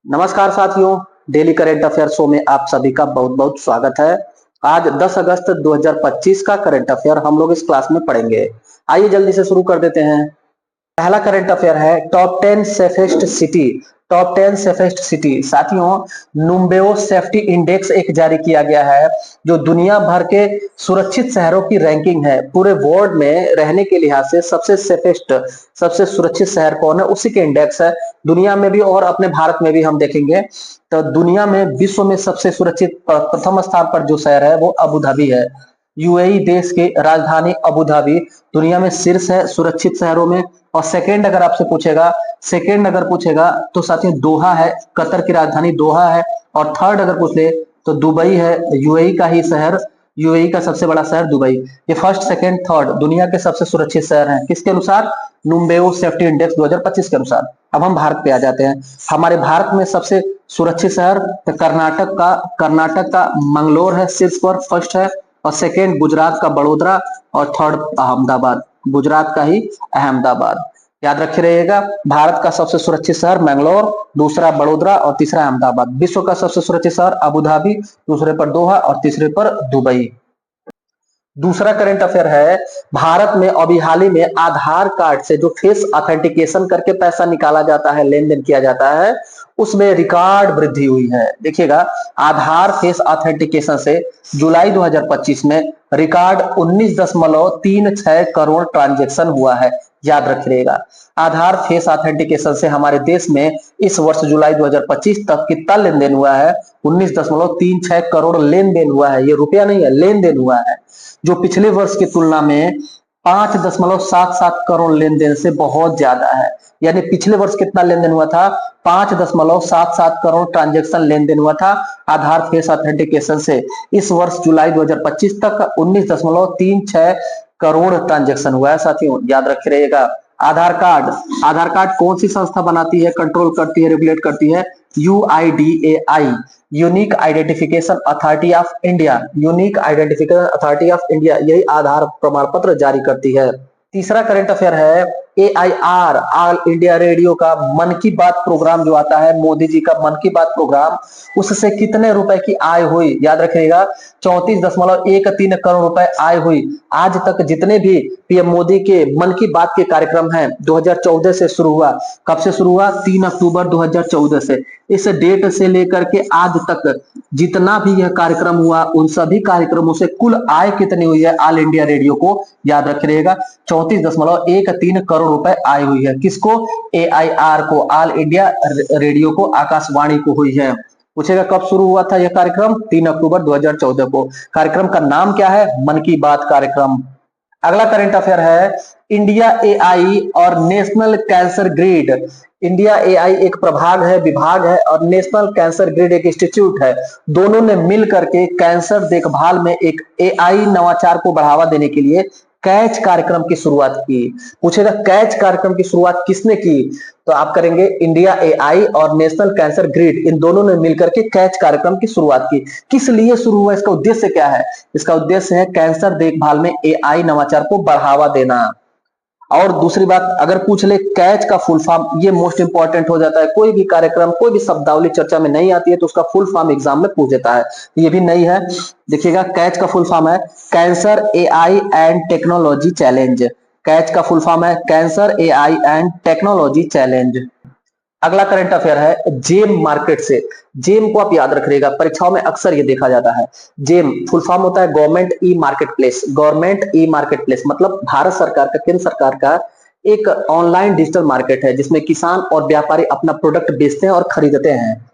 नमस्कार साथियों, daily current affair show में आप सभी का बहुत बहुत स्वागत है। आज 10 अगस्त 2025 का करंट अफेयर हम लोग इस क्लास में पढ़ेंगे। आइए जल्दी से शुरू कर देते हैं। पहला करंट अफेयर है top 10 safest city. Top 10 safest city साथियों, नुम्बेओ सेफ्टी इंडेक्स एक जारी किया गया है जो दुनिया भर के सुरक्षित शहरों की रैंकिंग है। पूरे वर्ल्ड में रहने के लिहाज से सबसे सेफेस्ट, सबसे सुरक्षित शहर कौन है, उसी के इंडेक्स है। दुनिया में भी और अपने भारत में भी हम देखेंगे तो दुनिया में, विश्व में सबसे सुरक्षित प्रथम स्थान पर जो शहर है वो अबू धाबी है। यूएई देश की राजधानी अबू धाबी दुनिया में शीर्ष है सुरक्षित शहरों में। और सेकंड अगर आपसे पूछेगा, सेकंड अगर पूछेगा तो साथियों दोहा है, कतर की राजधानी दोहा है। और थर्ड अगर पूछ ले तो दुबई है, यूएई का ही शहर, यूएई का सबसे बड़ा शहर दुबई। ये फर्स्ट सेकंड थर्ड दुनिया के सबसे सुरक्षित शहर हैं किसके अनुसार? नुम्बेओ सेफ्टी इंडेक्स 2025 के अनुसार। अब हम भारत पे आ जाते हैं। हमारे भारत में सबसे सुरक्षित शहर तो कर्नाटक का मंगलोर है, शीर्ष पर फर्स्ट है। और सेकंड गुजरात का बड़ोदरा। और थर्ड अहमदाबाद, गुजरात का ही अहमदाबाद। याद रखे रहिएगा, भारत का सबसे सुरक्षित शहर मैंगलोर, दूसरा बड़ोदरा और तीसरा अहमदाबाद। विश्व का सबसे सुरक्षित शहर अबू धाबी, दूसरे पर दोहा और तीसरे पर दुबई। दूसरा करंट अफेयर है, भारत में अभी हाल ही में आधार कार्ड से जो फेस ऑथेंटिकेशन करके पैसा निकाला जाता है, लेन देन किया जाता है, उसमें रिकॉर्ड वृद्धि हुई है। देखिएगा, आधार फेस ऑथेंटिकेशन से जुलाई 2025 में रिकॉर्ड 19.36 करोड़ ट्रांजैक्शन हुआ है। याद रखिएगा, आधार फेस ऑथेंटिकेशन से हमारे देश में इस वर्ष जुलाई 2025 तक कितना लेन देन हुआ है? 19.36 करोड़ लेन देन हुआ है। ये रुपया नहीं है, लेन देन हुआ है, जो पिछले वर्ष की तुलना में 5.77 करोड़ लेन देन से बहुत ज्यादा है। यानी पिछले वर्ष कितना लेन देन हुआ था? 5.77 करोड़ ट्रांजैक्शन लेन देन हुआ था आधार फेस ऑथेंटिकेशन से। इस वर्ष जुलाई 2025 तक 19.36 करोड़ ट्रांजैक्शन हुआ है। साथियों याद रखे रहिएगा, आधार कार्ड, आधार कार्ड कौन सी संस्था बनाती है, कंट्रोल करती है, रेगुलेट करती है? UIDAI, unique identification authority of India. Unique identification authority of India यही आधार प्रमाण पत्र जारी करती है। तीसरा करंट अफेयर है एआईआर, ऑल इंडिया रेडियो का मन की बात प्रोग्राम जो आता है, मोदी जी का मन की बात प्रोग्राम, उससे कितने रुपए की आय हुई? याद रखिएगा, 34.13 करोड़ रुपए आय हुई। आज तक जितने भी पीएम मोदी के मन की बात के कार्यक्रम हैं 2014 से शुरू हुआ। कब से शुरू हुआ? 3 अक्टूबर 2014 से। इस डेट से लेकर के आज तक जितना भी यह कार्यक्रम हुआ, उन सभी कार्यक्रमों से कुल आय कितनी हुई है ऑल इंडिया रेडियो को? याद रखिएगा, 34.13 करोड़ रुपए आय हुई है। किसको? एआईआर को, ऑल इंडिया रेडियो को, आकाशवाणी को हुई है। पूछेगा कब शुरू हुआ था यह कार्यक्रम? 3 अक्टूबर 2014 को। कार्यक्रम का नाम क्या है? मन की बात कार्यक्रम। अगला करंट अफेयर है इंडिया एआई और national cancer grid. India AI एक प्रभाग है, विभाग है, और नेशनल कैंसर ग्रिड एक इंस्टीट्यूट है। दोनों ने मिल करके कैंसर देखभाल में एक एआई नवाचार को बढ़ावा देने के लिए कैच कार्यक्रम की शुरुआत की। पूछेगा कैच कार्यक्रम की शुरुआत किसने की? तो आप करेंगे इंडिया एआई और नेशनल कैंसर ग्रिड, इन दोनों ने मिलकर के कैच कार्यक्रम की शुरुआत की। किस लिए शुरू हुआ? इसका उद्देश्य क्या है? इसका उद्देश्य है कैंसर देखभाल में एआई नवाचार को बढ़ावा देना। और दूसरी बात, अगर पूछ ले कैच का फुल फॉर्म, ये मोस्ट इंपॉर्टेंट हो जाता है। कोई भी कार्यक्रम, कोई भी शब्दावली चर्चा में नहीं आती है तो उसका फुल फॉर्म एग्जाम में पूछ देता है, ये भी नहीं है। देखिएगा, कैच का फुल फॉर्म है cancer AI and technology challenge. Catch का फुल फॉर्म है cancer AI and technology challenge. अगला करंट अफेयर है जेम मार्केट से। जेम को आप याद रखिएगा, परीक्षाओं में अक्सर ये देखा जाता है। जेम फुल फॉर्म होता है government e market place. Government e market place मतलब भारत सरकार का, केंद्र सरकार का एक ऑनलाइन डिजिटल मार्केट है जिसमें किसान और व्यापारी अपना प्रोडक्ट बेचते हैं और खरीदते हैं।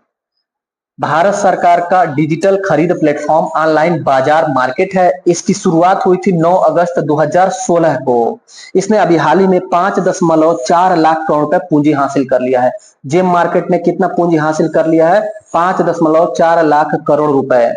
भारत सरकार का डिजिटल खरीद प्लेटफॉर्म ऑनलाइन बाजार मार्केट है। इसकी शुरुआत हुई थी 9 अगस्त 2016 को। इसने अभी हाल ही में 5.4 लाख करोड़ रुपए पूंजी हासिल कर लिया है। जेम मार्केट ने कितना पूंजी हासिल कर लिया है? 5.4 लाख करोड़ रुपए।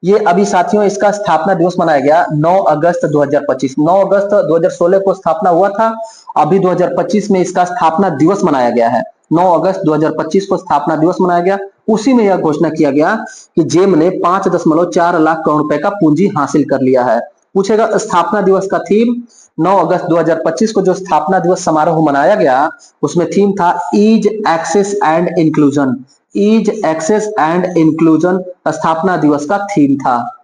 ये अभी साथियों इसका स्थापना दिवस मनाया गया 9 अगस्त 2025। 9 अगस्त 2016 को स्थापना हुआ था, अभी 2025 में इसका स्थापना दिवस मनाया गया है। 9 अगस्त 2025 को स्थापना दिवस मनाया गया। उसी में यह घोषणा किया गया कि जेम ने 5.4 लाख करोड़ रुपए का पूंजी हासिल कर लिया है। पूछेगा स्थापना दिवस का थीम, 9 अगस्त 2025 को जो स्थापना दिवस समारोह मनाया गया उसमें थीम था ease, access and inclusion. Ease access and inclusion स्थापना दिवस का थीम था।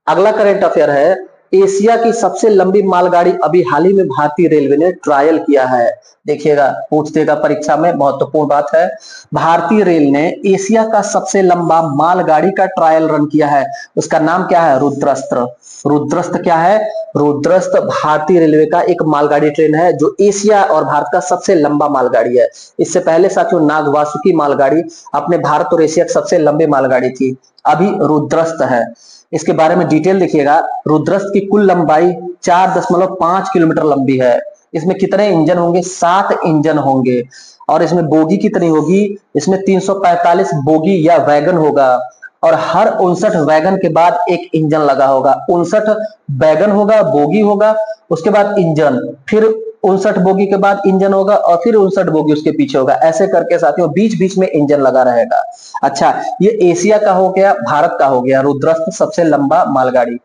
अगला करंट अफेयर है, एशिया की सबसे लंबी मालगाड़ी अभी हाल ही में भारतीय रेलवे ने ट्रायल किया है। देखिएगा, पूछ देगा परीक्षा में, महत्वपूर्ण बात है। भारतीय रेल ने एशिया का सबसे लंबा मालगाड़ी का ट्रायल रन किया है। उसका नाम क्या है? रुद्रस्त्र। रुद्रस्त्र क्या है? रुद्रस्त्र भारतीय रेलवे का एक मालगाड़ी ट्रेन है जो एशिया और भारत का सबसे लंबा मालगाड़ी है। इससे पहले साथियों नागवासुकी मालगाड़ी अपने भारत और एशिया की सबसे लंबी मालगाड़ी थी। अभी रुद्रस्त्र है। इसके बारे में डिटेल देखिएगा। रुद्रस्त्र की कुल लंबाई 4.5 किलोमीटर लंबी है। इसमें कितने इंजन होंगे? 7 इंजन होंगे। और इसमें बोगी कितनी होगी? इसमें 345 बोगी या वैगन होगा। और हर 59 वैगन के बाद एक इंजन लगा होगा। 59 वैगन होगा, बोगी होगा, उसके बाद इंजन, फिर 59 बोगी के बाद इंजन होगा और फिर 59 बोगी उसके पीछे होगा। ऐसे करके साथियों बीच बीच में इंजन लगा रहेगा। अच्छा, ये एशिया का हो गया, भारत का हो गया रुद्रस्त्र सबसे लंबा मालगाड़ी।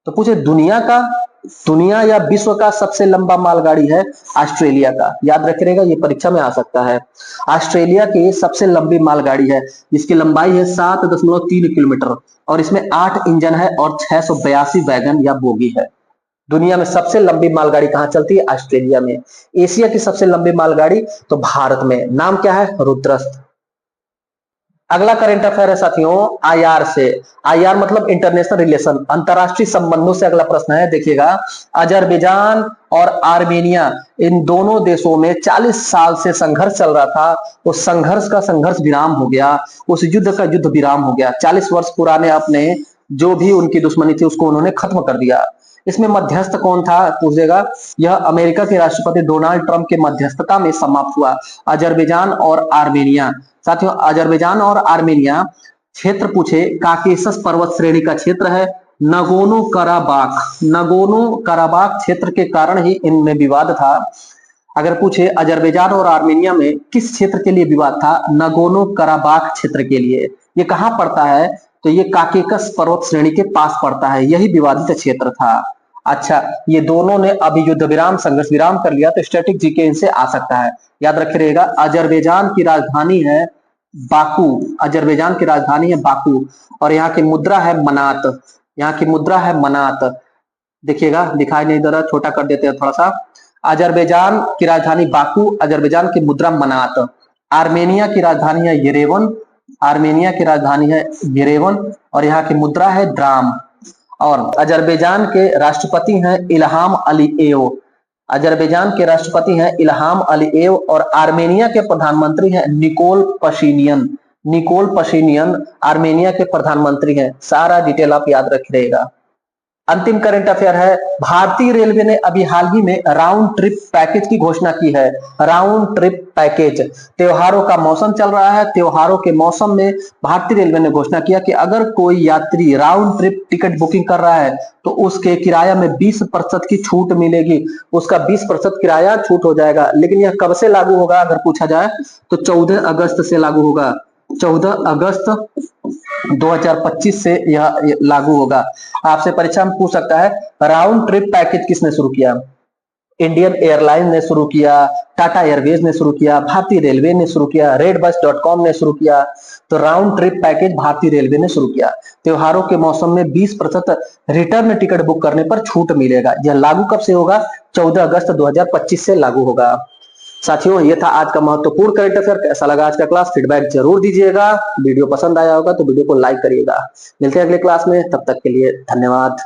तो पूछे दुनिया या विश्व का सबसे लंबा मालगाड़ी है ऑस्ट्रेलिया का। याद रखिएगा, ये परीक्षा में आ सकता है। ऑस्ट्रेलिया की सबसे लंबी मालगाड़ी है जिसकी लंबाई है 7.3 किलोमीटर और इसमें 8 इंजन है और 682 वैगन या बोगी है। दुनिया में सबसे लंबी मालगाड़ी कहां चलती है? ऑस्ट्रेलिया में। एशिया की सबसे लंबी मालगाड़ी तो भारत में। नाम क्या है? रुद्रस्त्र। अगला करंट अफेयर है साथियों आईआर से। आईआर मतलब इंटरनेशनल रिलेशन, अंतरराष्ट्रीय संबंधों से अगला प्रश्न है। देखिएगा, अजरबैजान और आर्मेनिया इन दोनों देशों में 40 साल से संघर्ष चल रहा था। उस संघर्ष का संघर्ष विराम हो गया, उस युद्ध का युद्ध विराम हो गया। 40 वर्ष पुराने अपने जो भी उनकी दुश्मनी थी उसको उन्होंने खत्म कर दिया। इसमें मध्यस्थ कौन था? पूछेगा। यह अमेरिका के राष्ट्रपति डोनाल्ड ट्रंप के मध्यस्थता में समाप्त हुआ। अजरबैजान और आर्मेनिया। साथियों अजरबैजान और आर्मेनिया क्षेत्र पूछे काकेशस पर्वत श्रेणी का क्षेत्र है। नगोनो कराबाख क्षेत्र के कारण ही इनमें विवाद था। अगर पूछे अजरबैजान और आर्मेनिया में किस क्षेत्र के लिए विवाद था? नगोनो कराबाख क्षेत्र के लिए। ये कहां पड़ता है? तो ये काकेकस पर्वत श्रेणी के पास पड़ता है, यही विवादित क्षेत्र था। अच्छा, ये दोनों ने अभी युद्ध विराम संघर्ष विराम कर लिया, तो स्टैटिक जीके इनसे आ सकता है। याद रखिएगा, अजरबैजान की राजधानी है बाकू। अजरबैजान की राजधानी है बाकू और यहाँ की मुद्रा है मनात। यहाँ की मुद्रा है मनात। देखिएगा, दिखाई नहीं दे रहा, छोटा कर देते हैं थोड़ा सा। अजरबैजान की राजधानी बाकू, अजरबैजान की मुद्रा मनात। आर्मेनिया की राजधानी है येरेवन। आर्मेनिया की राजधानी है येरेवन और यहाँ की मुद्रा है ड्राम। और अजरबैजान के राष्ट्रपति हैं इल्हाम अलीएव। अजरबैजान के राष्ट्रपति हैं इल्हाम अलीएव और आर्मेनिया के प्रधानमंत्री हैं निकोल पशीनियन। निकोल पशीनियन आर्मेनिया के प्रधानमंत्री हैं। सारा डिटेल आप याद रखिएगा। अंतिम करंट अफेयर है, भारतीय रेलवे ने अभी हाल ही में राउंड ट्रिप पैकेज की घोषणा की है। राउंड ट्रिप पैकेज, त्योहारों का मौसम चल रहा है। त्योहारों के मौसम में भारतीय रेलवे ने घोषणा किया कि अगर कोई यात्री राउंड ट्रिप टिकट बुकिंग कर रहा है तो उसके किराया में 20% की छूट मिलेगी। उसका 20% किराया छूट हो जाएगा। लेकिन यह कब से लागू होगा अगर पूछा जाए तो 14 अगस्त से लागू होगा। 14 अगस्त 2025 से यह लागू होगा। आपसे परीक्षा में पूछ सकता है राउंड ट्रिप पैकेज किसने शुरू किया? इंडियन एयरलाइन ने शुरू किया, टाटा एयरवेज ने शुरू किया, भारतीय रेलवे ने शुरू किया, redbus.com ने शुरू किया। तो राउंड ट्रिप पैकेज भारतीय रेलवे ने शुरू किया। त्योहारों के मौसम में 20% रिटर्न टिकट बुक करने पर छूट मिलेगा। यह लागू कब से होगा? 14 अगस्त 2025 से लागू होगा। साथियों, ये था आज का महत्वपूर्ण करंट अफेयर। कैसा लगा आज का क्लास? फीडबैक जरूर दीजिएगा। वीडियो पसंद आया होगा तो वीडियो को लाइक करिएगा। मिलते हैं अगले क्लास में, तब तक के लिए धन्यवाद।